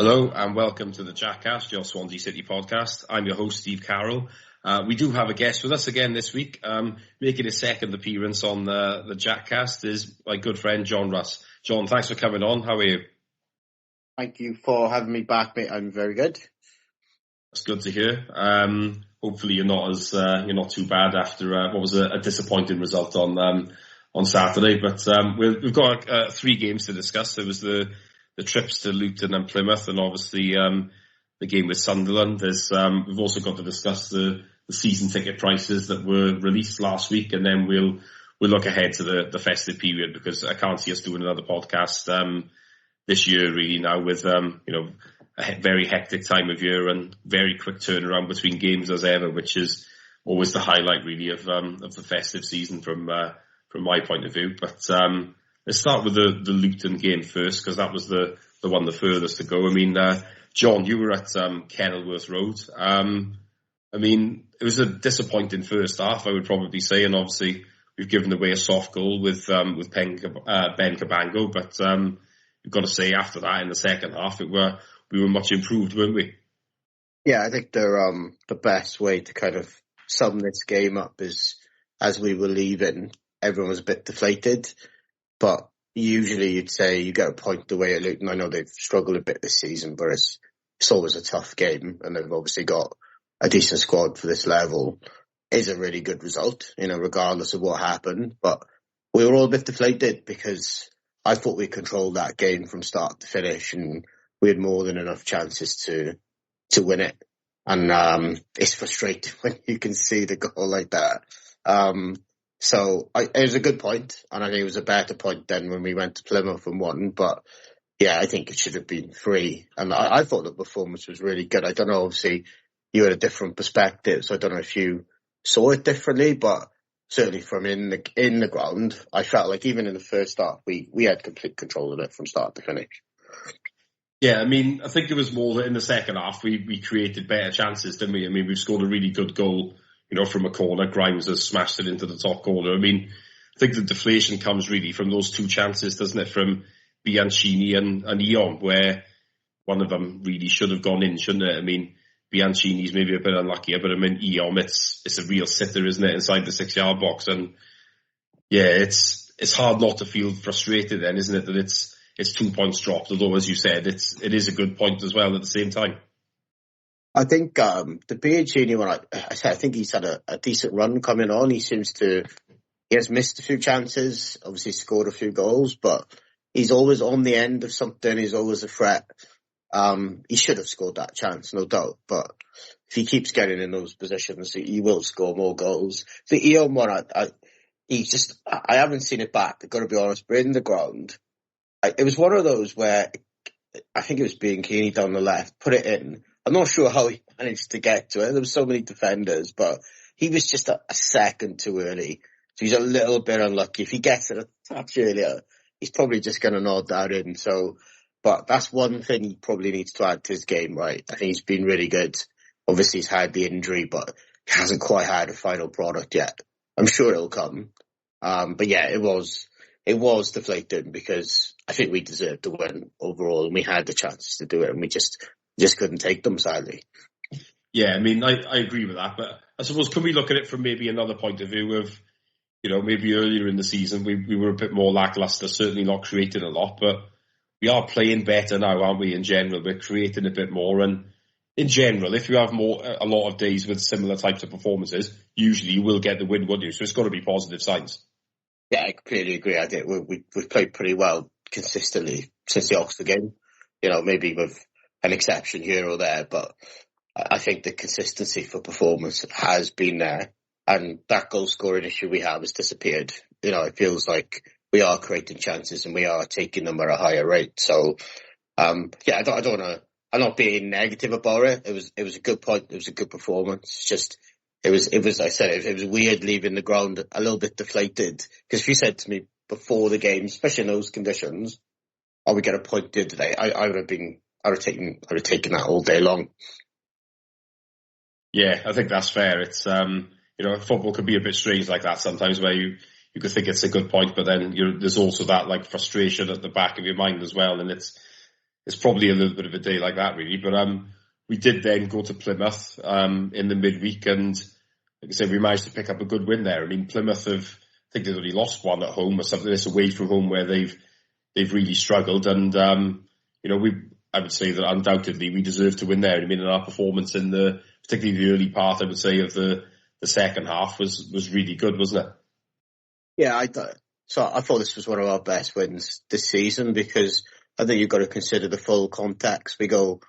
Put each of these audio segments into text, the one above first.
Hello and welcome to the Jackcast, your Swansea City podcast. I'm your host, Steve Carroll. We do have a guest with us again this week. Making his second appearance on the Jackcast is my good friend, John Russ. John, thanks for coming on. How are you? Thank you for having me back, mate. I'm very good. That's good to hear. Hopefully you're not too bad after what was a disappointing result on Saturday. But we've got 3 games to discuss. There was the trips to Luton and Plymouth, and obviously the game with Sunderland. We've also got to discuss the season ticket prices that were released last week, and then we'll look ahead to the festive period, because I can't see us doing another podcast this year really now, with a very hectic time of year and very quick turnaround between games as ever, which is always the highlight really of the festive season from my point of view. But let's start with the Luton game first, because that was the one the furthest to go. I mean, John, you were at Kenilworth Road. I mean, it was a disappointing first half, I would probably say, and obviously we've given away a soft goal with Ben Cabango, but you've got to say after that, in the second half, we were much improved, weren't we? Yeah, I think the best way to kind of sum this game up is, as we were leaving, everyone was a bit deflated. But usually you'd say you get a point away at Luton. I know they've struggled a bit this season, but it's always a tough game, and they've obviously got a decent squad for this level. Is a really good result, regardless of what happened. But we were all a bit deflated because I thought we controlled that game from start to finish, and we had more than enough chances to win it. And it's frustrating when you can see the goal like that. So it was a good point, and I think it was a better point than when we went to Plymouth and won. But yeah, I think it should have been 3. And I thought the performance was really good. I don't know, obviously you had a different perspective, so I don't know if you saw it differently, but certainly from in the ground, I felt like even in the first half, we had complete control of it from start to finish. Yeah, I mean, I think it was more that in the second half we created better chances, didn't we? I mean, we've scored a really good goal, from a corner. Grimes has smashed it into the top corner. I mean, I think the deflation comes really from those 2 chances, doesn't it? From Bianchini and Eon, where one of them really should have gone in, shouldn't it? I mean, Bianchini's maybe a bit unlucky, but I mean, Eon, it's a real sitter, isn't it, inside the 6-yard box? And yeah, it's hard not to feel frustrated then, isn't it, that it's 2 points dropped, although, as you said, it is a good point as well at the same time. I think the Bianchini one, I think he's had a decent run coming on. He has missed a few chances, obviously scored a few goals, but he's always on the end of something. He's always a threat. He should have scored that chance, no doubt, but if he keeps getting in those positions, he will score more goals. The Eon one, I haven't seen it back, I've got to be honest, but in the ground, it was one of those where I think it was Bianchini down the left, put it in. I'm not sure how he managed to get to it. There were so many defenders, but he was just a second too early. So he's a little bit unlucky. If he gets it a touch earlier, he's probably just going to nod that in. So, but that's one thing he probably needs to add to his game, right? I think he's been really good. Obviously he's had the injury, but he hasn't quite had a final product yet. I'm sure it'll come. But yeah, it was deflating because I think we deserved to win overall, and we had the chances to do it, and we just couldn't take them, sadly. Yeah, I mean, I agree with that, but I suppose, can we look at it from maybe another point of view of, maybe earlier in the season we were a bit more lackluster, certainly not creating a lot, but we are playing better now, aren't we, in general? We're creating a bit more, and in general, if you have a lot of days with similar types of performances, usually you will get the win, won't you? So it's got to be positive signs. Yeah, I completely agree. I think we've played pretty well consistently since the Oxford game, maybe with an exception here or there, but I think the consistency for performance has been there, and that goal scoring issue we have has disappeared. It feels like we are creating chances and we are taking them at a higher rate. So, yeah, I don't want to. I'm not being negative about it. It was a good point. It was a good performance. Just it was. I said it was weird leaving the ground a little bit deflated, because if you said to me before the game, especially in those conditions, "Are we get a point here today?" I would have taken that all day long. Yeah, I think that's fair. It's football could be a bit strange like that sometimes, where you could think it's a good point, but then there's also that like frustration at the back of your mind as well, and it's it's probably a little bit of a day like that, really. But we did then go to Plymouth in the midweek, and like I said, we managed to pick up a good win there. I mean, Plymouth I think they've only lost one at home or something. It's away from home where they've really struggled, and I would say that undoubtedly we deserve to win there. I mean, in our performance in particularly the early part, I would say, of the second half was really good, wasn't it? Yeah, I thought this was one of our best wins this season, because I think you've got to consider the full context. We go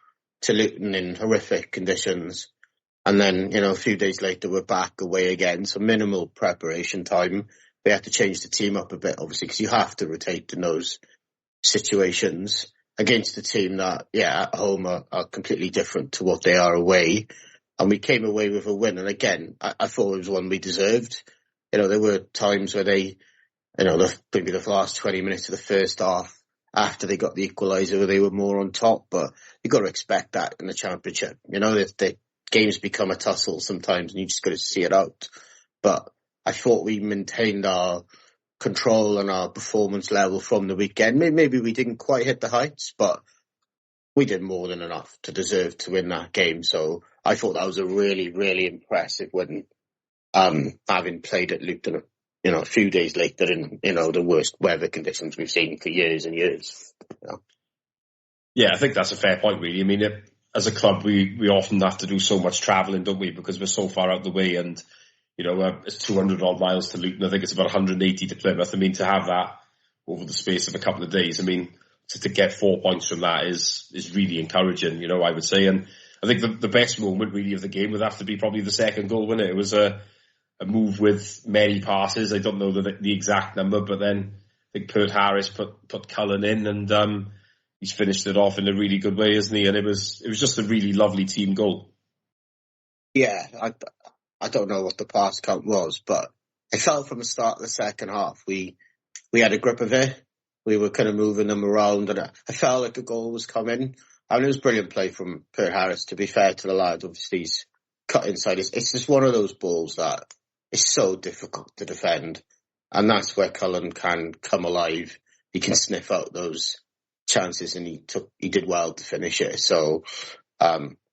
to Luton in horrific conditions, and then, a few days later we're back away again, so minimal preparation time. We had to change the team up a bit, obviously, because you have to rotate in those situations against a team that, at home are completely different to what they are away. And we came away with a win. And again, I thought it was one we deserved. There were times where they, maybe the last 20 minutes of the first half, after they got the equaliser, where they were more on top. But you've got to expect that in the Championship. The games become a tussle sometimes, and you just got to see it out. But I thought we maintained our control and our performance level from the weekend. Maybe we didn't quite hit the heights, but we did more than enough to deserve to win that game. So I thought that was a really, really impressive win, having played at Luton, a few days later in, the worst weather conditions we've seen for years and years. Yeah, I think that's a fair point, really. I mean, as a club, we often have to do so much travelling, don't we? Because we're so far out the way, and it's 200 odd miles to Luton. I think it's about 180 to Plymouth. I mean, to have that over the space of a couple of days, I mean, to get 4 points from that is really encouraging, I would say. And I think the best moment really of the game would have to be probably the second goal, wouldn't it? It was a move with many passes. I don't know the exact number, but then I think Pert Harris put Cullen in, and he's finished it off in a really good way, isn't he? And it was just a really lovely team goal. Yeah, I don't know what the pass count was, but I felt from the start of the second half we had a grip of it. We were kind of moving them around, and I felt like a goal was coming. I mean, it was brilliant play from Pert Harris, to be fair to the lad. Obviously, he's cut inside. It's just one of those balls that is so difficult to defend, and that's where Cullen can come alive. He can sniff out those chances, and he did well to finish it. So,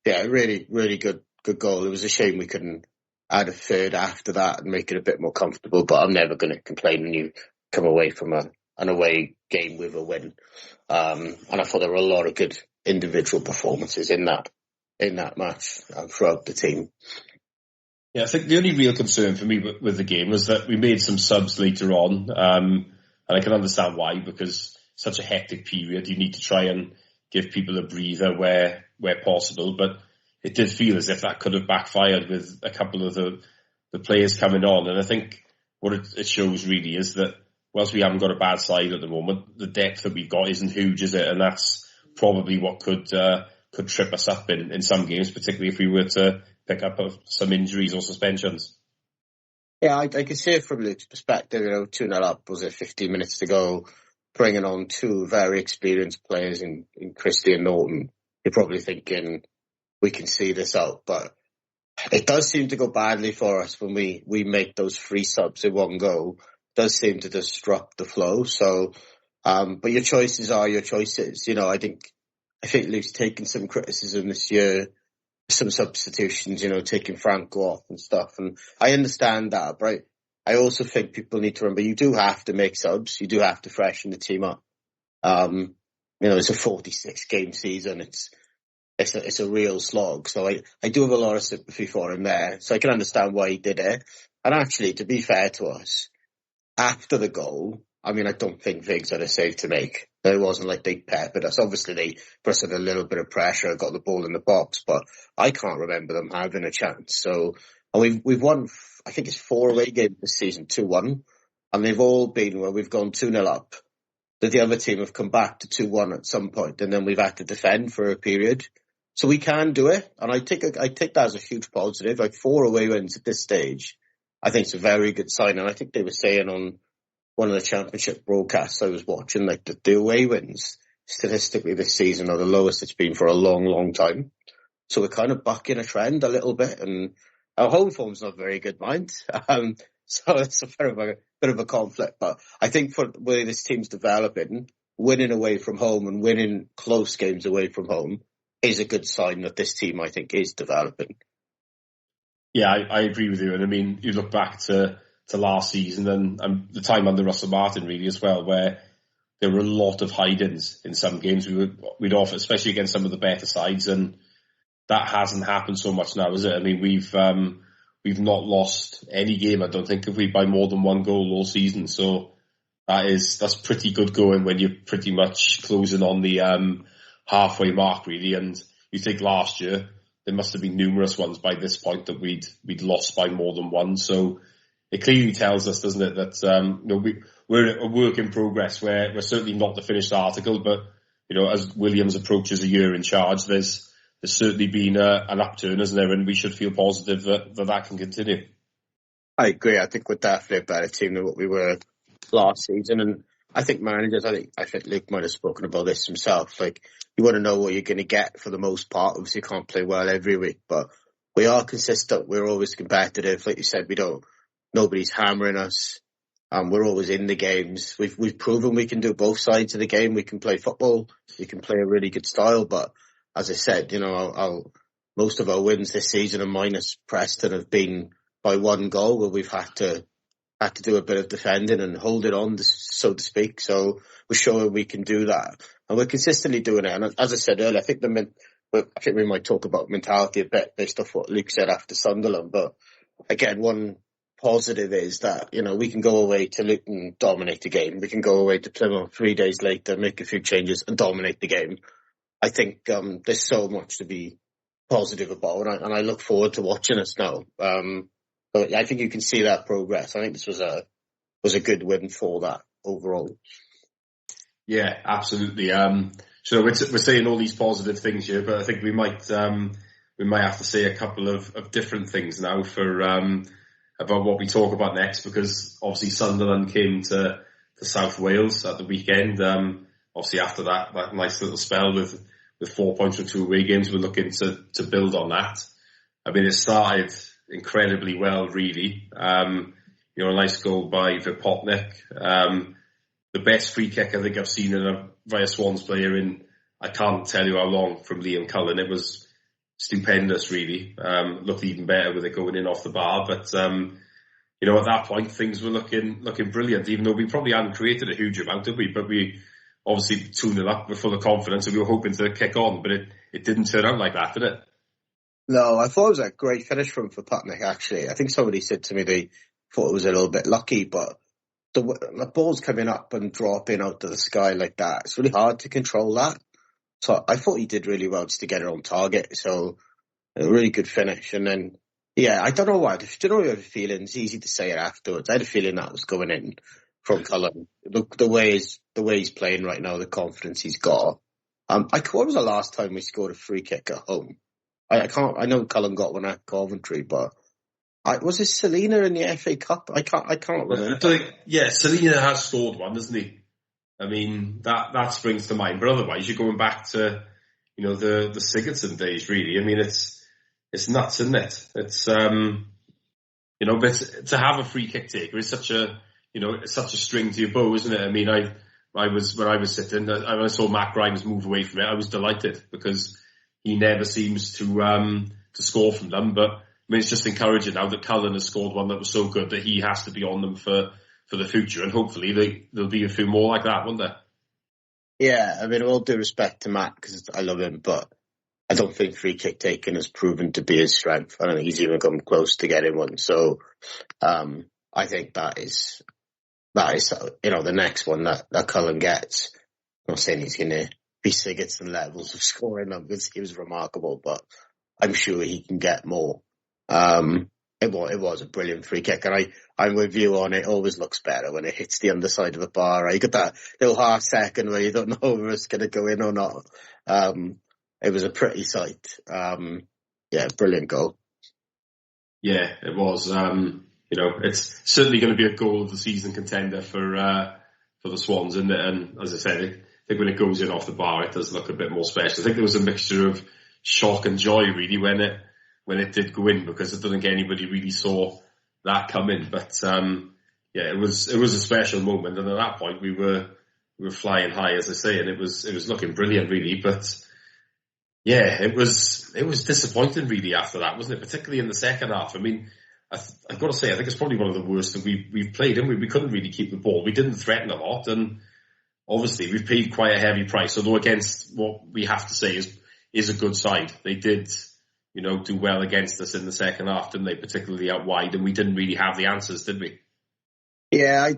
really, really good goal. It was a shame we couldn't add a third after that and make it a bit more comfortable, but I'm never going to complain when you come away from an away game with a win. And I thought there were a lot of good individual performances in that match throughout the team. Yeah, I think the only real concern for me with the game was that we made some subs later on, and I can understand why, because such a hectic period, you need to try and give people a breather where possible. But it did feel as if that could have backfired with a couple of the players coming on. And I think what it shows really is that whilst we haven't got a bad side at the moment, the depth that we've got isn't huge, is it? And that's probably what could trip us up in some games, particularly if we were to pick up some injuries or suspensions. Yeah, I can see it from Luke's perspective. 2-0 up, was it 15 minutes to go, bringing on two very experienced players in Christie and Norton. You're probably thinking, we can see this out, but it does seem to go badly for us when we make those three subs in one go. It does seem to disrupt the flow. So, but your choices are your choices. I think Luke's taken some criticism this year, some substitutions, taking Franco off and stuff. And I understand that, but I also think people need to remember you do have to make subs. You do have to freshen the team up. It's a 46 game season. It's a real slog. So I do have a lot of sympathy for him there. So I can understand why he did it. And actually, to be fair to us, after the goal, I mean, I don't think Viggs had a save to make. It wasn't like they peppered us. Obviously, they put us under a little bit of pressure, got the ball in the box, but I can't remember them having a chance. So, and we've won, I think it's 4 away games this season, 2-1, and they've all been where we've gone 2-0 up, that the other team have come back to 2-1 at some point, and then we've had to defend for a period. So we can do it, and I take that as a huge positive. Like 4 away wins at this stage, I think it's a very good sign. And I think they were saying on one of the Championship broadcasts I was watching, like the away wins statistically this season are the lowest it's been for a long, long time. So we're kind of bucking a trend a little bit, and our home form's not very good, mind. So it's a bit of a conflict. But I think for the way this team's developing, winning away from home and winning close games away from home is a good sign that this team, I think, is developing. Yeah, I agree with you. And I mean, you look back to last season and the time under Russell Martin really as well, where there were a lot of hide-ins in some games we'd offer, especially against some of the better sides, and that hasn't happened so much now, is it? I mean, we've not lost any game, I don't think, if we by more than one goal all season. So that's pretty good going when you're pretty much closing on the halfway mark, really. And you think last year there must have been numerous ones by this point that we'd lost by more than one. So it clearly tells us, doesn't it, that we're a work in progress. We're certainly not the finished article, but as Williams approaches a year in charge, there's certainly been an upturn, isn't there? And we should feel positive that can continue. I agree. I think we're definitely a better team than what we were last season. And I think managers, I think Luke might have spoken about this himself. Like, you want to know what you're going to get for the most part. Obviously, you can't play well every week, but we are consistent. We're always competitive. Like you said, nobody's hammering us. We're always in the games. We've proven we can do both sides of the game. We can play football. We can play a really good style. But as I said, most of our wins this season, and minus Preston, have been by one goal, where we've had to do a bit of defending and hold it on, so to speak. So we're showing we can do that, and we're consistently doing it. And as I said earlier, I think we might talk about mentality a bit based off what Luke said after Sunderland. But again, one positive is that we can go away to Luton, dominate the game. We can go away to Plymouth 3 days later, make a few changes, and dominate the game. I think there's so much to be positive about, and I look forward to watching us now. But I think you can see that progress. I think this was a good win for that overall. Yeah, absolutely. So we're saying all these positive things here, but I think we might have to say a couple of different things now for about what we talk about next, because obviously Sunderland came to South Wales at the weekend. Obviously after that nice little spell with 4 points from 2 away games, we're looking to build on that. I mean, it started incredibly well, really. A nice goal by Vipotnik. The best free kick I think I've seen via Swans player in, I can't tell you how long, from Liam Cullen. It was stupendous, really. Looked even better with it going in off the bar. But, at that point, things were looking brilliant, even though we probably hadn't created a huge amount, did we? But we obviously tuned it up. We're full of confidence, and we were hoping to kick on. But it didn't turn out like that, did it? No, I thought it was a great finish from Vipotnik, actually. I think somebody said to me they thought it was a little bit lucky, but the ball's coming up and dropping out of the sky like that, it's really hard to control that. So I thought he did really well just to get it on target. So a really good finish. And then, I don't know why. Do you know what I have a feeling? It's easy to say it afterwards. I had a feeling that was going in from Cullen. The way he's playing right now, the confidence he's got. When was the last time we scored a free kick at home? I know Cullen got one at Coventry, but was it Selena in the FA Cup? I can't remember. Selena has scored one, doesn't he? I mean, that springs to mind. But otherwise, you're going back to, the Sigurdsson days, really. I mean, it's nuts, isn't it? It's, but to have a free kick taker is such a string to your bow, isn't it? I mean, when I was sitting, when I saw Matt Grimes move away from it, I was delighted, because he never seems to score from them. But I mean, it's just encouraging now that Cullen has scored one that was so good that he has to be on them for the future, and hopefully there'll be a few more like that, won't there? Yeah, I mean, all due respect to Matt, because I love him, but I don't think free kick taking has proven to be his strength. I don't think he's even come close to getting one. So I think that is the next one that Cullen gets. I'm not saying he's going to be Sigurdsson levels of scoring them, because he was remarkable, but I'm sure he can get more. It was a brilliant free kick, and I'm with you on it. Always looks better when it hits the underside of the bar. Right? You got that little half second where you don't know if it's going to go in or not. It was a pretty sight. Brilliant goal. Yeah, it was. It's certainly going to be a goal of the season contender for the Swans, isn't it? And as I said, I think when it goes in off the bar, it does look a bit more special. I think there was a mixture of shock and joy, really, when it did go in, because I don't think anybody really saw that coming. But it was a special moment, and at that point we were we were flying high, as I say, and it was looking brilliant, really. But yeah, it was disappointing, really, after that, wasn't it? Particularly in the second half. I mean, I've got to say, I think it's probably one of the worst that we've played. And we couldn't really keep the ball. We didn't threaten a lot, and obviously we've paid quite a heavy price. Although against what we have to say is a good side, they did, do well against us in the second half, didn't they? Particularly out wide, and we didn't really have the answers, did we? Yeah,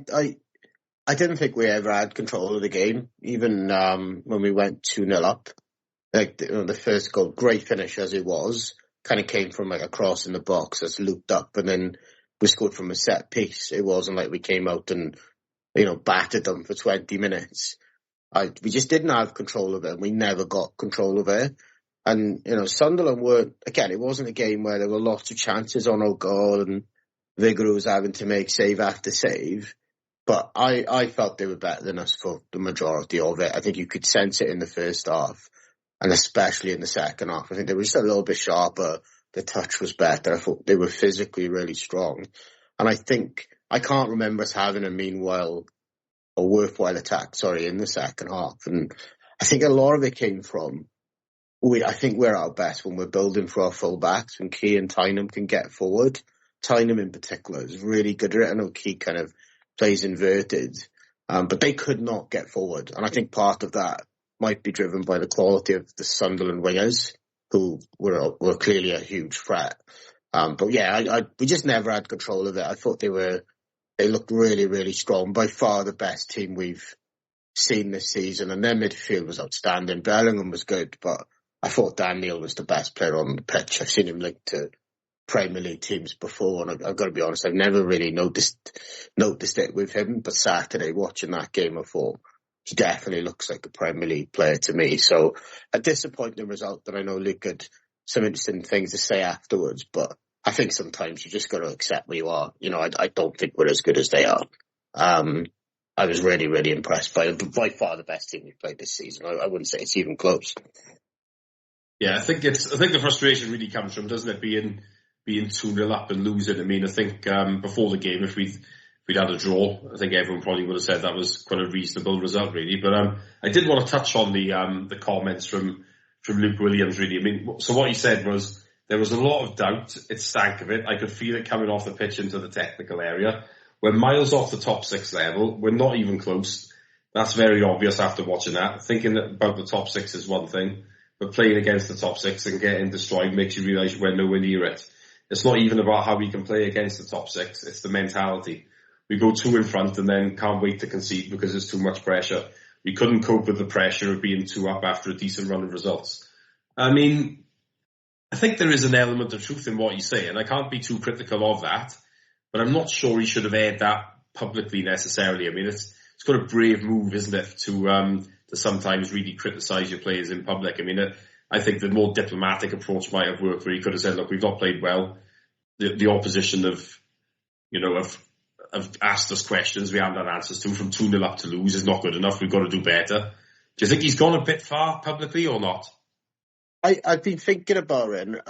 I didn't think we ever had control of the game, even when we went 2-0 up. Like the first goal, great finish as it was, kind of came from like a cross in the box that's looped up, and then we scored from a set piece. It wasn't like we came out and battered them for 20 minutes. We just didn't have control of it, and we never got control of it. And Sunderland weren't. Again, it wasn't a game where there were lots of chances on our goal, and Vigouroux was having to make save after save. But I felt they were better than us for the majority of it. I think you could sense it in the first half, and especially in the second half. I think they were just a little bit sharper. The touch was better. I thought they were physically really strong. And I can't remember us having a worthwhile attack, in the second half. And I think a lot of it came from, I think we're at our best when we're building for our full-backs, when Key and Tynham can get forward. Tynham in particular is really good at it. I know Key kind of plays inverted, but they could not get forward. And I think part of that might be driven by the quality of the Sunderland wingers, who were clearly a huge threat. But yeah, we just never had control of it. I thought they looked really, really strong. By far the best team we've seen this season, and their midfield was outstanding. Bellingham was good, but I thought Dan Neil was the best player on the pitch. I've seen him linked to Premier League teams before, and I've got to be honest, I've never really noticed it with him. But Saturday, watching that game, I thought he definitely looks like a Premier League player to me. So a disappointing result that I know Luke had some interesting things to say afterwards, but I think sometimes you just got to accept where you are. I don't think we're as good as they are. I was really, really impressed by far the best team we've played this season. I wouldn't say it's even close. Yeah, I think the frustration really comes from, doesn't it, being 2-0 up and losing. I mean, I think before the game, if we'd had a draw, I think everyone probably would have said that was quite a reasonable result, really. But I did want to touch on the comments from Luke Williams, really. I mean, so what he said was there was a lot of doubt. It stank of it. I could feel it coming off the pitch into the technical area. We're miles off the top six level. We're not even close. That's very obvious after watching that. Thinking about the top six is one thing, but playing against the top six and getting destroyed makes you realise we're nowhere near it. It's not even about how we can play against the top six. It's the mentality. We go 2 in front and then can't wait to concede because there's too much pressure. We couldn't cope with the pressure of being 2 up after a decent run of results. I mean, I think there is an element of truth in what you say, and I can't be too critical of that, but I'm not sure he should have aired that publicly necessarily. I mean, it's quite a brave move, isn't it, to sometimes really criticise your players in public. I mean, I think the more diplomatic approach might have worked, where he could have said, look, we've not played well. The opposition have asked us questions we haven't had answers to. From 2-0 up to lose is not good enough. We've got to do better. Do you think he's gone a bit far publicly or not? I've been thinking about it, and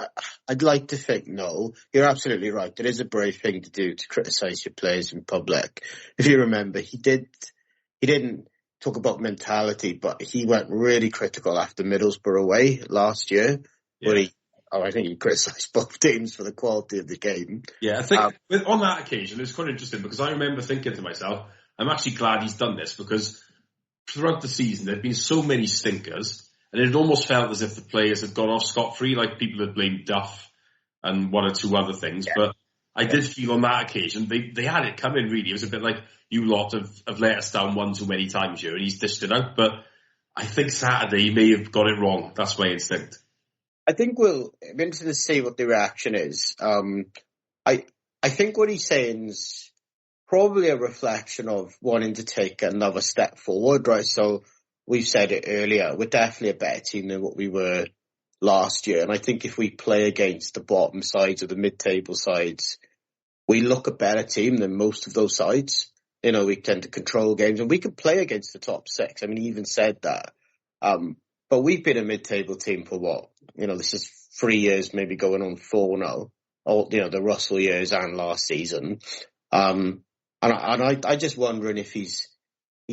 I'd like to think no. You're absolutely right. It is a brave thing to do, to criticise your players in public. If you remember, he didn't talk about mentality, but he went really critical after Middlesbrough away last year, where I think he criticised both teams for the quality of the game. Yeah, I think on that occasion, it was quite interesting because I remember thinking to myself, I'm actually glad he's done this, because throughout the season, there have been so many stinkers, and it almost felt as if the players had gone off scot-free, like people had blamed Duff and 1 or 2 other things. Yeah. But I did feel on that occasion, they had it coming, really. It was a bit like, you lot have let us down 1 too many times here, and he's dished it out. But I think Saturday he may have got it wrong. That's my instinct. I think we'll be interested to see what the reaction is. I think what he's saying is probably a reflection of wanting to take another step forward, right? So we've said it earlier, we're definitely a better team than what we were last year. And I think if we play against the bottom sides or the mid-table sides, we look a better team than most of those sides. We tend to control games, and we can play against the top 6. I mean, he even said that. But we've been a mid-table team for what? This is 3 years, maybe going on 4 now. Or, the Russell years and last season. And I just wondering if he's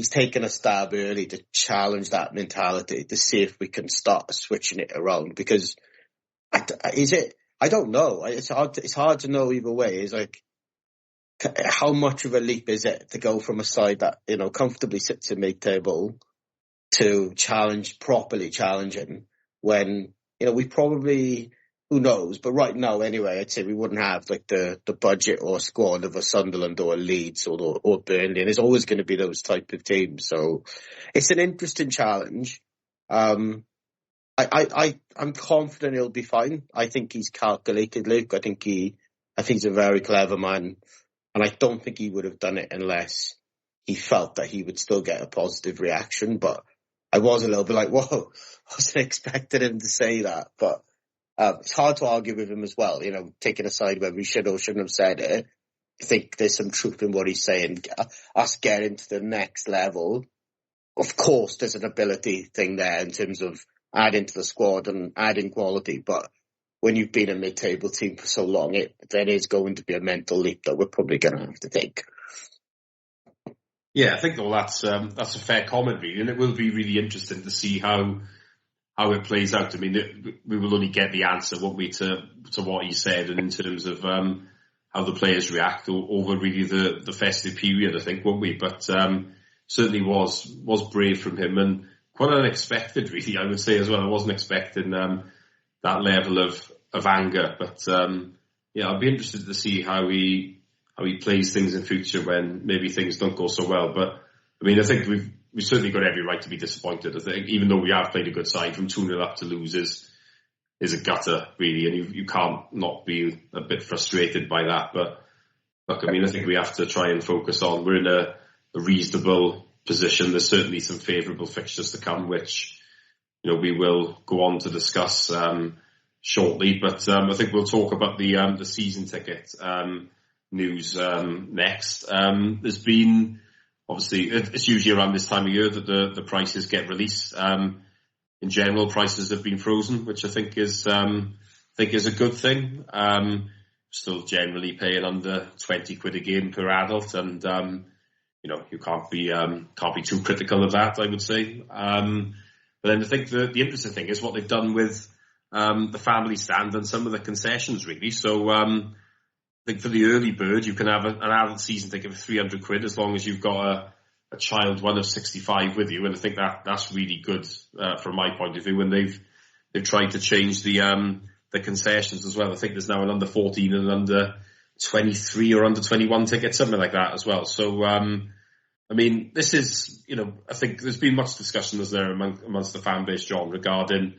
he's taken a stab early to challenge that mentality to see if we can start switching it around. Because I don't know. It's hard to know either way. It's like, how much of a leap is it to go from a side that, comfortably sits in mid-table to properly challenging when, we probably, who knows, but right now anyway, I'd say we wouldn't have like the budget or squad of a Sunderland or a Leeds or Burnley, and it's always going to be those type of teams. So it's an interesting challenge. I'm confident he'll be fine. I think he's calculated, Luke. I think he's a very clever man. And I don't think he would have done it unless he felt that he would still get a positive reaction. But I was a little bit like, whoa, I wasn't expecting him to say that. But it's hard to argue with him as well, taking aside whether he should or shouldn't have said it. I think there's some truth in what he's saying. Us getting to the next level, of course, there's an ability thing there in terms of adding to the squad and adding quality. But when you've been a mid-table team for so long, there is going to be a mental leap that we're probably going to have to take. Yeah, I think that's a fair comment, really, and it will be really interesting to see how it plays out. I mean, we will only get the answer, won't we, to what he said, and in terms of how the players react over really the festive period, I think, won't we? But certainly was brave from him and quite unexpected, really, I would say as well. I wasn't expecting that level of anger, but I'll be interested to see how he plays things in future when maybe things don't go so well. But I mean, I think we've certainly got every right to be disappointed. I think even though we have played a good side, from 2-0 up to lose is a gutter, really, and you can't not be a bit frustrated by that. But look, I mean, I think we have to try and focus on, we're in a reasonable position. There's certainly some favourable fixtures to come, which we will go on to discuss shortly. But I think we'll talk about the season ticket news next. There's been, obviously, it's usually around this time of year that the prices get released. In general, prices have been frozen, which I think is a good thing. Still generally paying under 20 quid a game per adult, and you can't be too critical of that, I would say. But then I think the interesting thing is what they've done with the family stand and some of the concessions, really. So I think for the early bird, you can have an adult season ticket for 300 quid as long as you've got a child one of 65 with you. And I think that's really good from my point of view. And they've tried to change the concessions as well. I think there's now an under 14 and under 23 or under 21 ticket, something like that as well. So I mean, this is, I think there's been much discussion amongst the fan base, John, regarding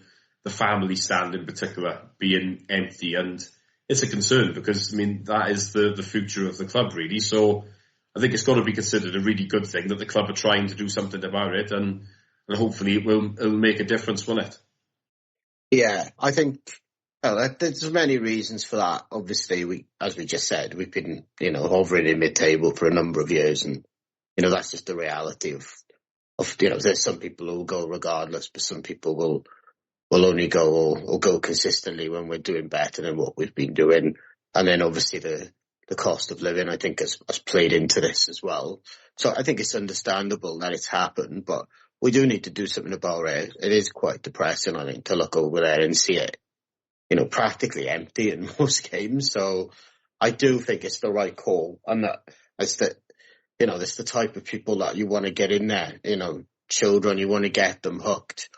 the family stand in particular being empty. And it's a concern because, I mean, that is the future of the club, really. So I think it's got to be considered a really good thing that the club are trying to do something about it. And hopefully it'll make a difference, won't it? Yeah, I think there's many reasons for that. Obviously, as we just said, we've been, hovering in mid-table for a number of years, and that's just the reality of there's some people who will go regardless, but some people will only go or go consistently when we're doing better than what we've been doing. And then obviously the cost of living, I think, has played into this as well. So I think it's understandable that it's happened, but we do need to do something about it. It is quite depressing, I think, to look over there and see it, practically empty in most games. So I do think it's the right call. And that's the type of people that you want to get in there, children, you want to get them hooked.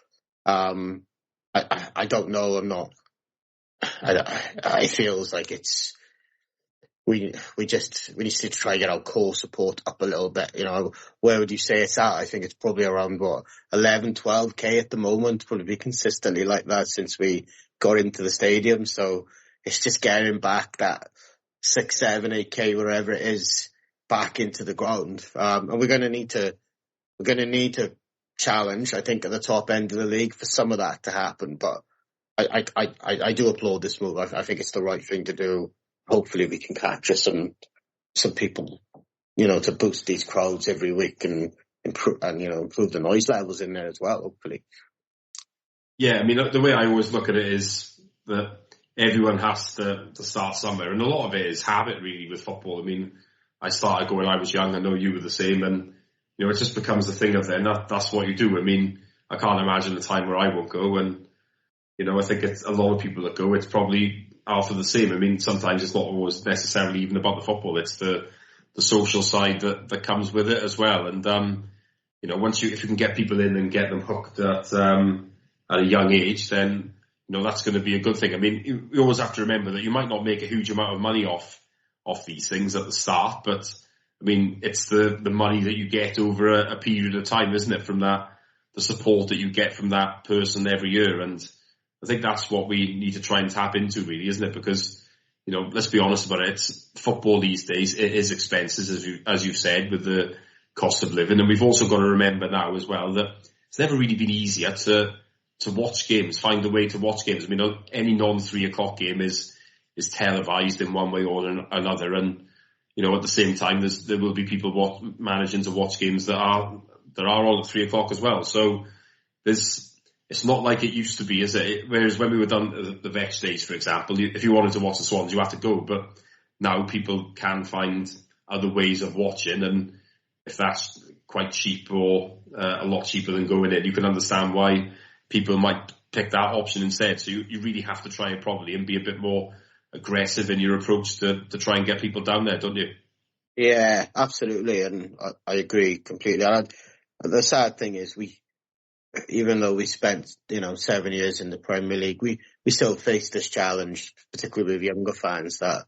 I don't know. I feels like we need to try and get our core support up a little bit. Where would you say it's at? I think it's probably around 11, 12k at the moment. Probably be consistently like that since we got into the stadium. So it's just getting back that 6, 7, 8k, wherever it is, back into the ground. And we're going to need to challenge, I think, at the top end of the league for some of that to happen. But I do applaud this move. I think it's the right thing to do. Hopefully we can capture some people, to boost these crowds every week and improve the noise levels in there as well, hopefully. Yeah, I mean, the way I always look at it is that everyone has to start somewhere. And a lot of it is habit, really, with football. I mean, I started going when I was young. I know you were the same. And it just becomes a thing of then that's what you do. I mean, I can't imagine a time where I won't go, and I think it's a lot of people that go. It's probably after the same. I mean, sometimes it's not always necessarily even about the football. It's the social side that comes with it as well. And if you can get people in and get them hooked at a young age, then that's going to be a good thing. I mean, you always have to remember that you might not make a huge amount of money off these things at the start, but I mean, it's the money that you get over a period of time, isn't it? From that, the support that you get from that person every year. And I think that's what we need to try and tap into, really, isn't it? Because, let's be honest about it. It's football these days. It is expensive, as you've said, with the cost of living. And we've also got to remember now as well that it's never really been easier to watch games, find a way to watch games. I mean, any non-3 o'clock game is televised in one way or another. And, at the same time, there will be people managing to watch games that are all at 3 o'clock as well. So it's not like it used to be, is it? Whereas when we were done the Vetch days, for example, if you wanted to watch the Swans, you had to go. But now people can find other ways of watching, and if that's quite cheap or a lot cheaper than going in, you can understand why people might pick that option instead. So you really have to try it properly and be a bit more aggressive in your approach to try and get people down there, don't you? Yeah, absolutely, and I agree completely. And the sad thing is, even though we spent 7 years in the Premier League, we still face this challenge, particularly with younger fans that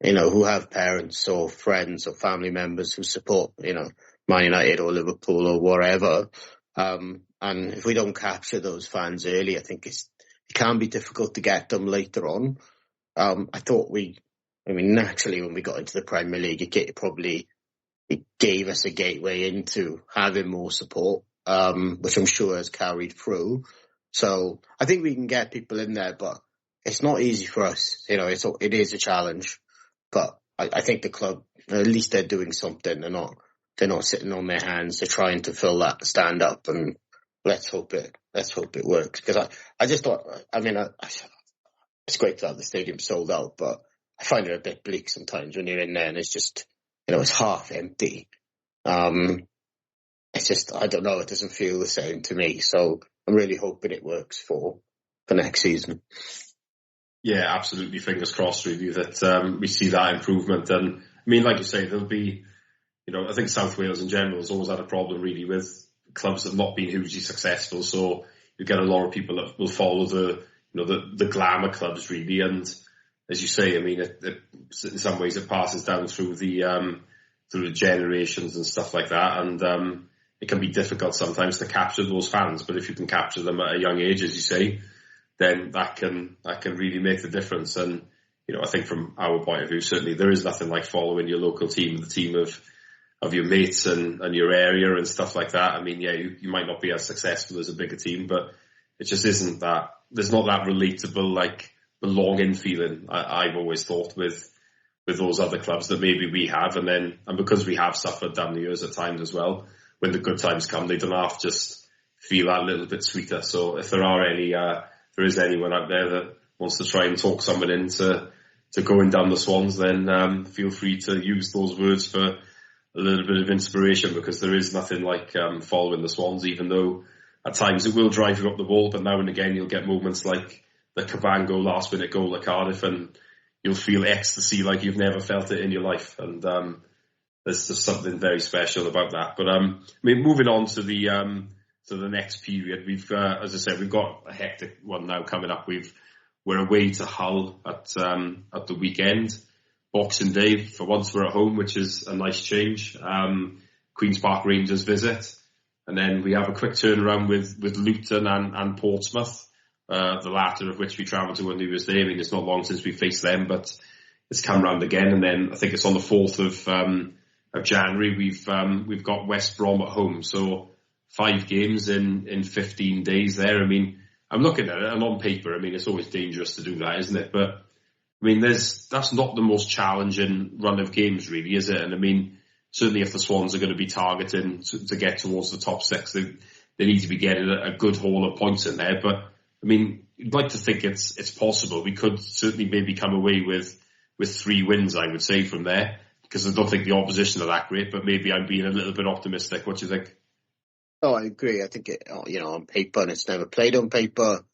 who have parents or friends or family members who support Man United or Liverpool or whatever. And if we don't capture those fans early, I think it can be difficult to get them later on. I thought naturally when we got into the Premier League, it gave us a gateway into having more support, which I'm sure has carried through. So I think we can get people in there, but it's not easy for us. It is a challenge, but I think the club, at least they're doing something. They're not sitting on their hands. They're trying to fill that stand up, and let's hope it works. Because I just thought, it's great to have the stadium sold out, but I find it a bit bleak sometimes when you're in there and it's just, it's half empty. It's just, I don't know, it doesn't feel the same to me. So I'm really hoping it works for next season. Yeah, absolutely. Fingers crossed, really, that we see that improvement. And I mean, like you say, there'll be, I think South Wales in general has always had a problem, really, with clubs that have not been hugely successful. So you get a lot of people that will follow the glamour clubs, really. And as you say, I mean, in some ways it passes down through the generations and stuff like that. And it can be difficult sometimes to capture those fans. But if you can capture them at a young age, as you say, then that can really make the difference. And, I think from our point of view, certainly there is nothing like following your local team, the team of your mates and your area and stuff like that. I mean, yeah, you might not be as successful as a bigger team, but it just isn't that. There's not that relatable, like, belonging feeling I've always thought with those other clubs that maybe we have. And because we have suffered down the years at times as well, when the good times come, they don't have just feel that little bit sweeter. So if there is anyone out there that wants to try and talk someone into going down the Swans, then feel free to use those words for a little bit of inspiration, because there is nothing like following the Swans, even though at times it will drive you up the wall, but now and again you'll get moments like the Cabango last minute goal at Cardiff and you'll feel ecstasy like you've never felt it in your life. And there's just something very special about that. But moving on to the next period, we've as I said, we've got a hectic one now coming up. We're away to Hull at the weekend. Boxing Day, for once we're at home, which is a nice change. Queen's Park Rangers visit. And then we have a quick turnaround with Luton and Portsmouth, the latter of which we travel to on New Year's Day. I mean, it's not long since we faced them, but it's come round again. And then I think it's on the 4th of January, we've got West Brom at home. So 5 games in 15 days there. I mean, I'm looking at it, and on paper, I mean, it's always dangerous to do that, isn't it? But I mean, that's not the most challenging run of games, really, is it? And I mean, certainly if the Swans are going to be targeting to get towards the top 6, they need to be getting a good haul of points in there. But I mean, you'd like to think it's possible. We could certainly maybe come away with 3 wins, I would say, from there. because I don't think the opposition are that great, but maybe I'm being a little bit optimistic. What do you think? Oh, I agree. I think on paper, and it's never played on paper,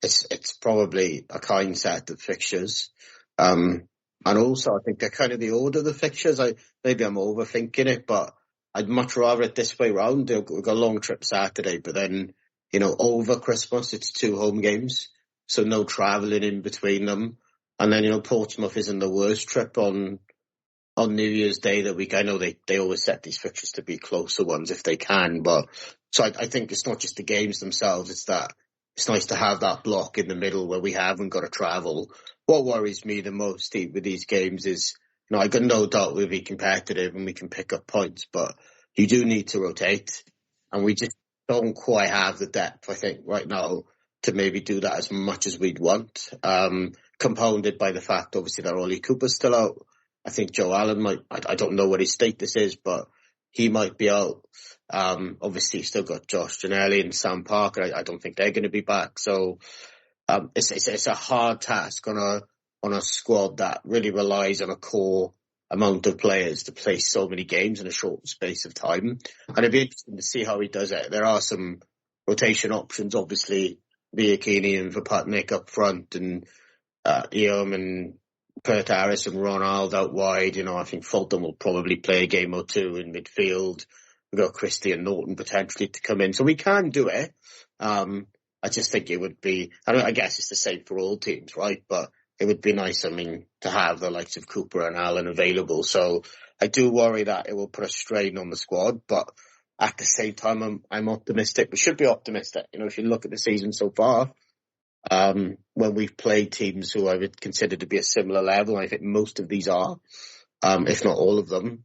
it's probably a kind set of fixtures. And also, I think they're kind of the order of the fixtures. Maybe I'm overthinking it, but I'd much rather it this way round. We've got a long trip Saturday, but then, over Christmas, it's 2 home games. So no travelling in between them. And then, Portsmouth isn't the worst trip on New Year's Day that week. I know they always set these fixtures to be closer ones if they can, but so I think it's not just the games themselves, it's that it's nice to have that block in the middle where we haven't got to travel. What worries me the most, Steve, with these games is, I got no doubt we'll be competitive and we can pick up points, but you do need to rotate, and we just don't quite have the depth, I think, right now to maybe do that as much as we'd want. Compounded by the fact, obviously, that Ollie Cooper's still out. I think Joe Allen might, I don't know what his status is, but he might be out. Obviously, you've still got Josh Ginnelly and Sam Parker. I don't think they're going to be back. So it's a hard task on a squad that really relies on a core amount of players to play so many games in a short space of time. And it'd be interesting to see how he does it. There are some rotation options, obviously, Biakini and Vapatnik up front, and Eom and Kurt Harris and Ronald out wide. I think Fulton will probably play a game or two in midfield. We've got Christie and Norton potentially to come in. So we can do it. I just think it would be, I guess it's the same for all teams, right? But it would be nice, to have the likes of Cooper and Allen available. So I do worry that it will put a strain on the squad, but at the same time, I'm optimistic. We should be optimistic. If you look at the season so far, when we've played teams who I would consider to be a similar level, I think most of these are, if not all of them,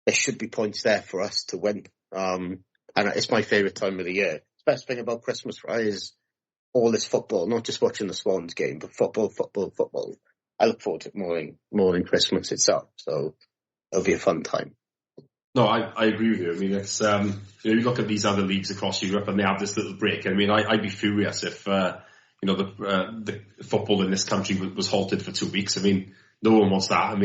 there should be points there for us to win. And it's my favourite time of the year. The best thing about Christmas, right, is all this football, not just watching the Swans game, but football. I look forward to it more than Christmas itself. So it'll be a fun time. No, I agree with you. It's you look at these other leagues across Europe and they have this little break. I'd be furious if the football in this country was halted for 2 weeks. No one wants that.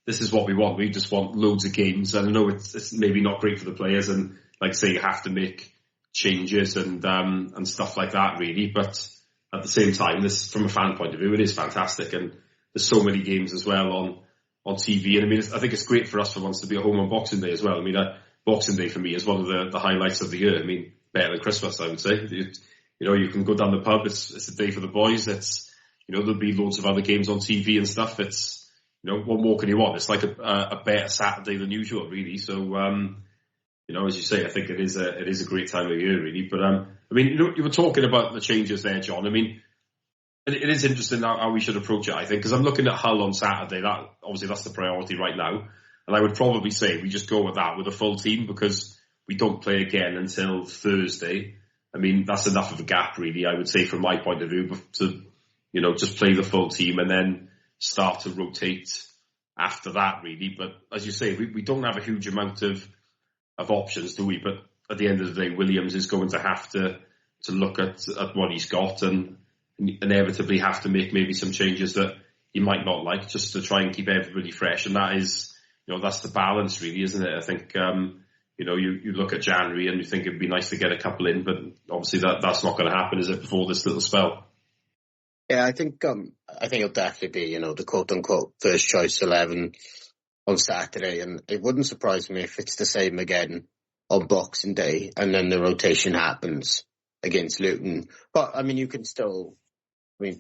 This is what we want. We just want loads of games. And I know it's maybe not great for the players, and like say you have to make changes and stuff like that, really. But at the same time, this, from a fan point of view, it is fantastic. And there's so many games as well on TV. And I think it's great for us for once to be at home on Boxing Day as well. Boxing Day for me is one of the highlights of the year. Better than Christmas, I would say. You can go down the pub. It's a day for the boys. It's, there'll be loads of other games on TV and stuff. It's, what more can you want? It's like a better Saturday than usual, really. So, as you say, I think it is a great time of year, really. But, you were talking about the changes there, John. It is interesting how we should approach it, I think, because I'm looking at Hull on Saturday. Obviously, that's the priority right now. And I would probably say we just go with that, with a full team, because we don't play again until Thursday. That's enough of a gap, really, I would say, from my point of view, to, just play the full team and then start to rotate after that, really. But as you say, we don't have a huge amount of options, do we? But at the end of the day, Williams is going to have to look at what he's got and inevitably have to make maybe some changes that he might not like, just to try and keep everybody fresh. And that is, that's the balance, really, isn't it? I think, you look at January and you think it'd be nice to get a couple in, but obviously that's not going to happen, is it, before this little spell? Yeah, I think it'll definitely be, the quote-unquote first choice 11 on Saturday, and it wouldn't surprise me if it's the same again on Boxing Day, and then the rotation happens against Luton. But, you can still,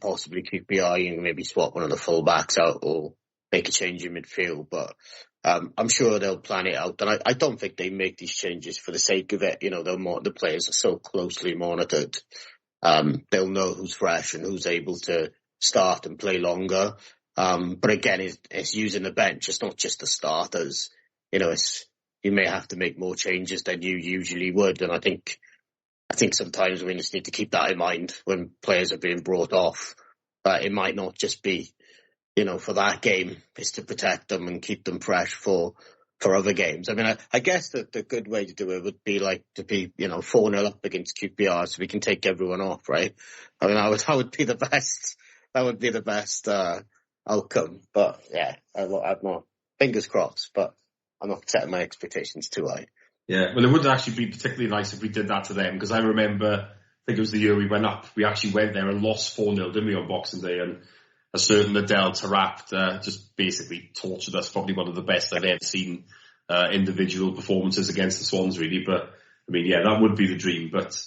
possibly keep the eye and maybe swap one of the full-backs out or make a change in midfield, but I'm sure they'll plan it out. And I don't think they make these changes for the sake of it. The players are so closely monitored. They'll know who's fresh and who's able to start and play longer. But again, it's using the bench. It's not just the starters. You may have to make more changes than you usually would. And I think sometimes we just need to keep that in mind when players are being brought off. It might not just be, for that game. It's to protect them and keep them fresh for other games. I guess that the good way to do it would be to be 4-0 up against QPR, so we can take everyone off, right? That would be the best. That would be the best outcome. But yeah, I'm not fingers crossed, but I'm not setting my expectations too high. Yeah, well, it would actually be particularly nice if we did that to them, because I remember, I think it was the year we went up, we actually went there and lost 4-0, didn't we, on Boxing Day, and a certain Adel Tarapt just basically tortured us, probably one of the best I've ever seen individual performances against the Swans, really. But, I mean, yeah, that would be the dream, but,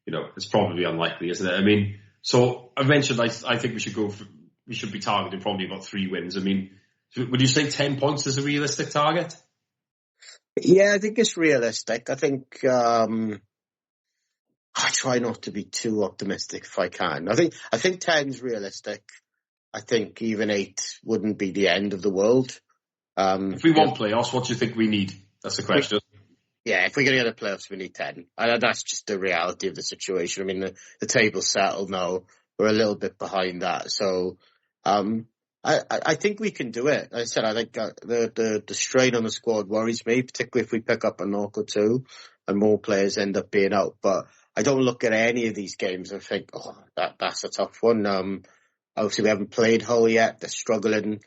it's probably unlikely, isn't it? I mean, so I mentioned I think we should be targeting probably about 3 wins. I mean, would you say 10 points is a realistic target? Yeah, I think it's realistic. I think I try not to be too optimistic if I can. I think 10's realistic. I think even 8 wouldn't be the end of the world. If we want playoffs, what do you think we need? That's the question. If we're going to get the playoffs, we need 10. And that's just the reality of the situation. I mean, the table's settled now. We're a little bit behind that. So I think we can do it. Like I said, I think the strain on the squad worries me, particularly if we pick up a knock or two and more players end up being out. But I don't look at any of these games and think, that's a tough one. Obviously, we haven't played Hull yet. They're struggling.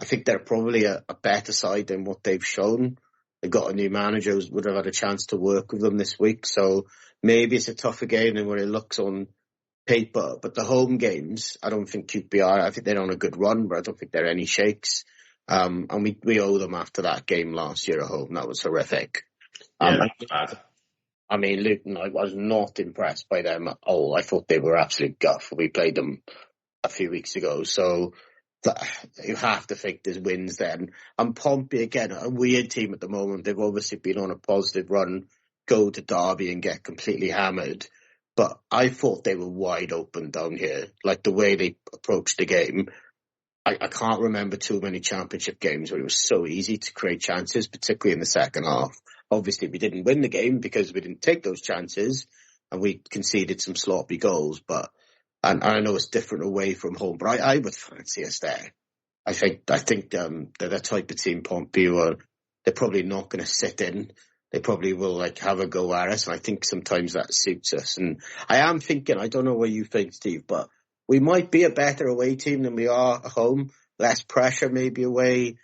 I think they're probably a better side than what they've shown. They've got a new manager who would have had a chance to work with them this week. So maybe it's a tougher game than what it looks on paper. But the home games, I don't think QPR, I think they're on a good run, but I don't think they're any shakes. And we owe them after that game last year at home. That was horrific. Bad. I mean, Luton, I was not impressed by them at all. I thought they were absolute guff. We played them a few weeks ago. So you have to think there's wins then. And Pompey, again, a weird team at the moment. They've obviously been on a positive run, go to Derby and get completely hammered. But I thought they were wide open down here. Like the way they approached the game, I can't remember too many championship games where it was so easy to create chances, particularly in the second half. Obviously, we didn't win the game because we didn't take those chances and we conceded some sloppy goals. And I know it's different away from home, but I would fancy us there. I think they're the type of team, Pompey, where they're probably not going to sit in. They probably will have a go at us, and I think sometimes that suits us. And I am thinking, I don't know what you think, Steve, but we might be a better away team than we are at home. Less pressure maybe away.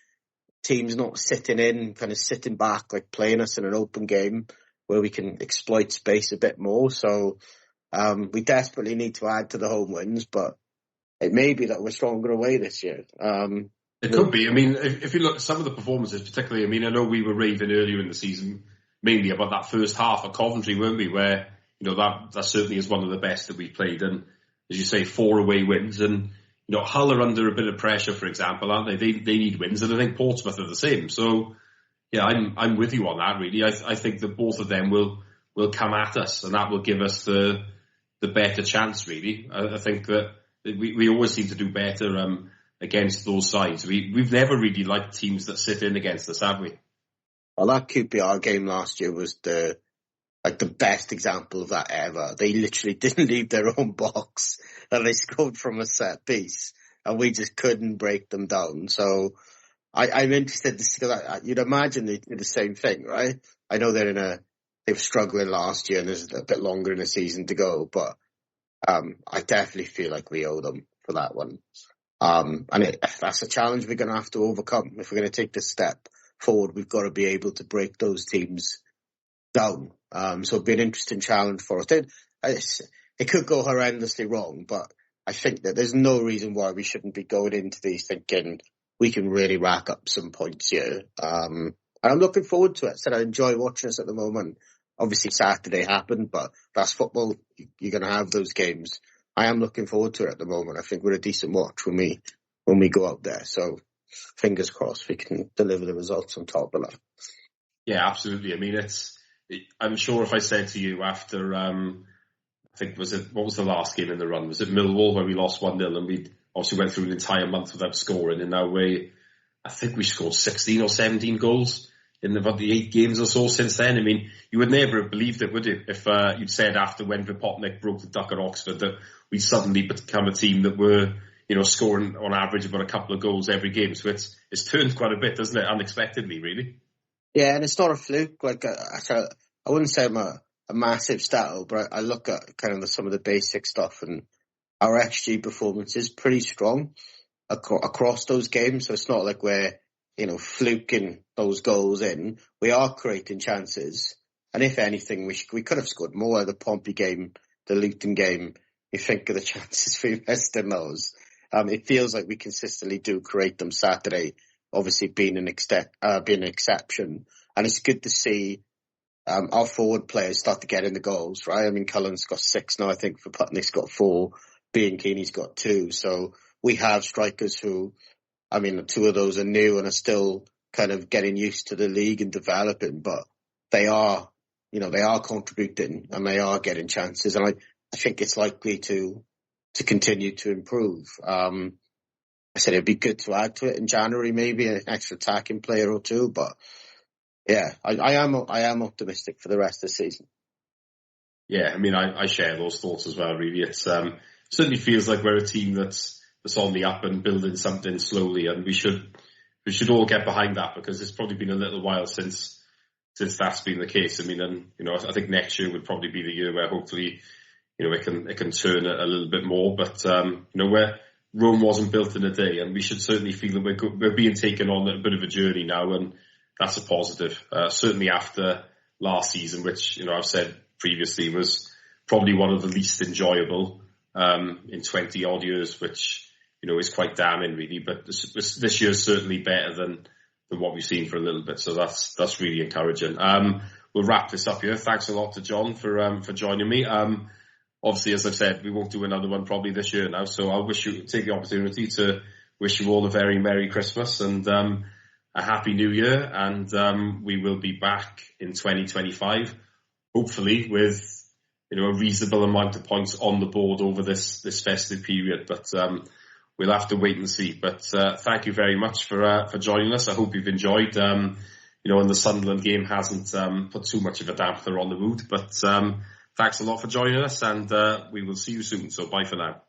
Teams not sitting in, kind of sitting back, playing us in an open game where we can exploit space a bit more. So we desperately need to add to the home wins, but it may be that we're stronger away this year. It could be. I mean, if you look at some of the performances, particularly, I mean, I know we were raving earlier in the season, mainly about that first half at Coventry, weren't we? Where, that certainly is one of the best that we've played. And as you say, 4 away wins. And, Hull are under a bit of pressure, for example, aren't they? They need wins. And I think Portsmouth are the same. So, yeah, I'm with you on that, really. I think that both of them will come at us, and that will give us the better chance, really. I think that we always seem to do better against those sides. We've never really liked teams that sit in against us, have we? Well, that QPR game last year was the best example of that ever. They literally didn't leave their own box and they scored from a set piece and we just couldn't break them down. So I'm interested to see, you'd imagine they do the same thing, right? I know they were struggling last year and there's a bit longer in the season to go, but I definitely feel like we owe them for that one. And that's a challenge we're going to have to overcome. If we're going to take this step forward, we've got to be able to break those teams down. So it'd be an interesting challenge for us. It could go horrendously wrong, but I think that there's no reason why we shouldn't be going into these thinking we can really rack up some points here. And I'm looking forward to it. I enjoy watching us at the moment. Obviously Saturday happened, but that's football. You're going to have those games. I am looking forward to it at the moment. I think we're a decent watch when we go out there. So fingers crossed we can deliver the results on top of that. Yeah, absolutely. I mean, I'm sure if I said to you after, I think, what was the last game in the run? Was it Millwall where we lost 1-0 and we obviously went through an entire month without scoring, and now I think we scored 16 or 17 goals in about the 8 games or so since then. I mean, you would never have believed it, would you? If you'd said after when Vipotnik broke the duck at Oxford that we'd suddenly become a team that were, scoring on average about a couple of goals every game. So it's turned quite a bit, doesn't it? Unexpectedly, really. Yeah, and it's not a fluke. I wouldn't say I'm a massive stat, but I look at kind of some of the basic stuff, and our XG performance is pretty strong across those games. So it's not like we're fluking those goals in. We are creating chances. And if anything, we could have scored more. The Pompey game, the Luton game, you think of the chances we missed in those. It feels like we consistently do create them. Saturday, obviously being an exception. And it's good to see our forward players start to get in the goals, right? I mean, Cullen's got 6 now, I think, for Putney's got 4. Bianchini's got 2. So we have strikers who, 2 of those are new and are still kind of getting used to the league and developing, but they are contributing and they are getting chances. And I think it's likely to continue to improve. I said it'd be good to add to it in January, maybe an extra attacking player or 2, but yeah, I am optimistic for the rest of the season. Yeah, I share those thoughts as well, really. It's certainly feels like we're a team that's on the up and building something slowly, and we should all get behind that, because it's probably been a little while since that's been the case. I think next year would probably be the year where hopefully, it can turn a little bit more. But where Rome wasn't built in a day, and we should certainly feel that we're being taken on a bit of a journey now, and that's a positive. Certainly after last season, which I've said previously was probably one of the least enjoyable in 20 odd years, which is quite damning, really. But this year is certainly better than what we've seen for a little bit, so that's really encouraging. We'll wrap this up here. Thanks a lot to John for joining me. Obviously, as I've said, we won't do another one probably this year now, so I'll take the opportunity to wish you all a very Merry Christmas and a Happy New Year, and we will be back in 2025, hopefully with a reasonable amount of points on the board over this festive period, but we'll have to wait and see. But thank you very much for joining us. I hope you've enjoyed. And the Sunderland game hasn't put too much of a damper on the mood, but thanks a lot for joining us, and we will see you soon. So bye for now.